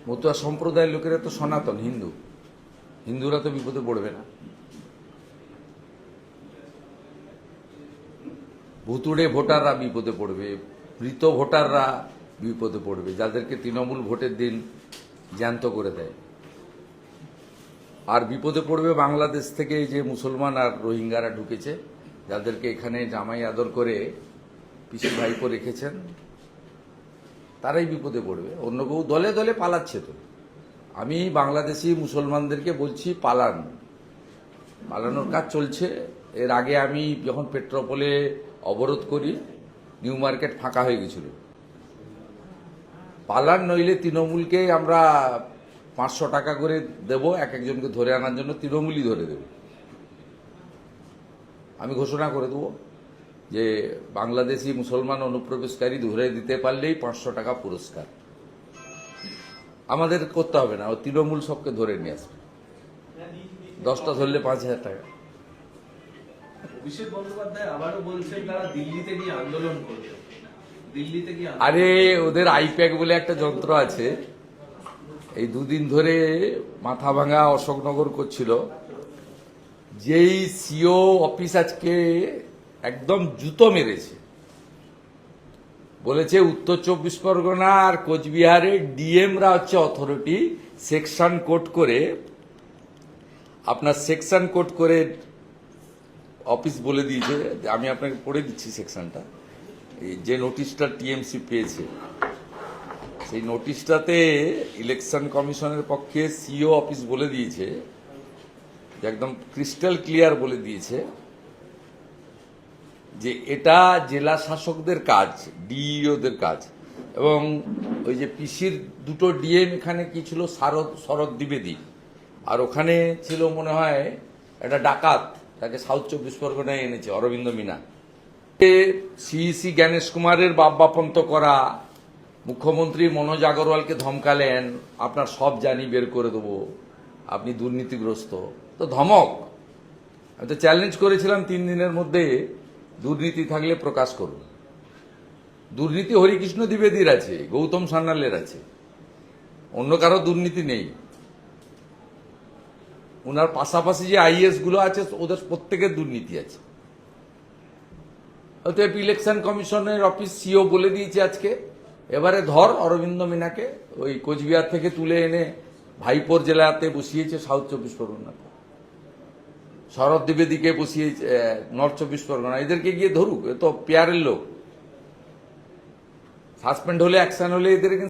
মতুয়া সম্প্রদায়ের লোকেরা তো সনাতন হিন্দু, হিন্দুরা তো বিপদে পড়বে না। ভুতুড়ে ভোটাররা বিপদে পড়বে, মৃত ভোটাররা বিপদে পড়বে, যাদেরকে তৃণমূল ভোটের দিন জ্যান্ত করে দেয়। আর বিপদে পড়বে বাংলাদেশ থেকে যে মুসলমান আর রোহিঙ্গারা ঢুকেছে, যাদেরকে এখানে জামাই আদর করে পিসি ভাইপো রেখেছেন, তারাই বিপদে পড়বে। অন্য কেউ দলে দলে পালাচ্ছে তো। আমি বাংলাদেশি মুসলমানদেরকে বলছি পালানোর কাজ চলছে। এর আগে আমি যখন পেট্রোপোলে অবরোধ করি, নিউ মার্কেট ফাঁকা হয়ে গেছিল। পালান, নইলে তৃণমূলকে আমরা 500 টাকা করে দেব এক একজনকে ধরে আনার জন্য, তৃণমূলই ধরে দেব। আমি ঘোষণা করে দেবো যে বাংলাদেশি মুসলমান অনুপ্রবেশকারী ধরে দিতে পারলেই 500 টাকা পুরস্কার। আমাদের করতে হবে না, ও তৃণমূল সবকে ধরে নিয়ে আসবে। 10টা ধরলে 5000 টাকা। অভিষেক বন্দ্যোপাধ্যায় আবারও বলছেন তারা দিল্লিতে গিয়ে আন্দোলন করবে। দিল্লিতে গিয়ে আরে ওদের আইপ্যাক বলে একটা যন্ত্র আছে, এই দুদিন ধরে মাথা ভাঙা অশোকনগর করছিল। যেই সিও অফিস আজকে একদম জুতো মেরেছে, বলেছে উত্তর 24 পরগনা আর কোচবিহারের ডিএমরা হচ্ছে অথরিটি। সেকশন কোড করে অফিস বলে দিয়েছে। আমি আপনাকে পড়ে দিচ্ছি সেকশনটা, যে নোটিশটা টিএমসি পেয়েছে। সেই নোটিশটাতে ইলেকশন কমিশনের পক্ষে সিও অফিস বলে দিয়েছে, যে একদম ক্রিস্টাল ক্লিয়ার বলে দিয়েছে যে এটা জেলা শাসকদের কাজ, ডিইওদের কাজ। এবং ওই যে পিসির দুটো ডিএম এখানে কি ছিল, শরৎ দ্বিবেদী, আর ওখানে ছিল মনে হয় একটা ডাকাত, তাকে সাউথ 24 পরগনায় এনেছে, অরবিন্দ মিনা। সিইসি জ্ঞানেশ কুমারের বাপ্পাপন্ত করা, মুখ্যমন্ত্রী মনোজ আগরওয়ালকে ধমকালেন, আপনার সব জানি বের করে দেবো, আপনি দুর্নীতিগ্রস্ত। তো ধমক। আমি তো চ্যালেঞ্জ করেছিলাম 3 দিনের মধ্যে দুর্নীতি থাকলে প্রকাশ করুন। দুর্নীতি হরিকৃষ্ণ দ্বিবেদীর আছে, গৌতম সান্যালের আছে, অন্য কারো দুর্নীতি নেই। ওনার পাশাপাশি যে আইএস গুলো আছে ওদের প্রত্যেকের দুর্নীতি আছে। অতএব ইলেকশন কমিশনের অফিস সিও বলে দিয়েছে আজকে, এবারে ধর অরবিন্দ মিনাকে ওই কোচবিহার থেকে তুলে এনে ভাইপোর জেলাতে বসিয়েছে সাউথ 24 পরগনাতে, শরৎ দ্বিবেদীকে বসিয়েছে নর্থ 24 পরগনা। এদেরকে গিয়ে ধরুক, এ তো পেয়ারের লোক। সাসপেন্ড হলে, অ্যাকশন হলে এদের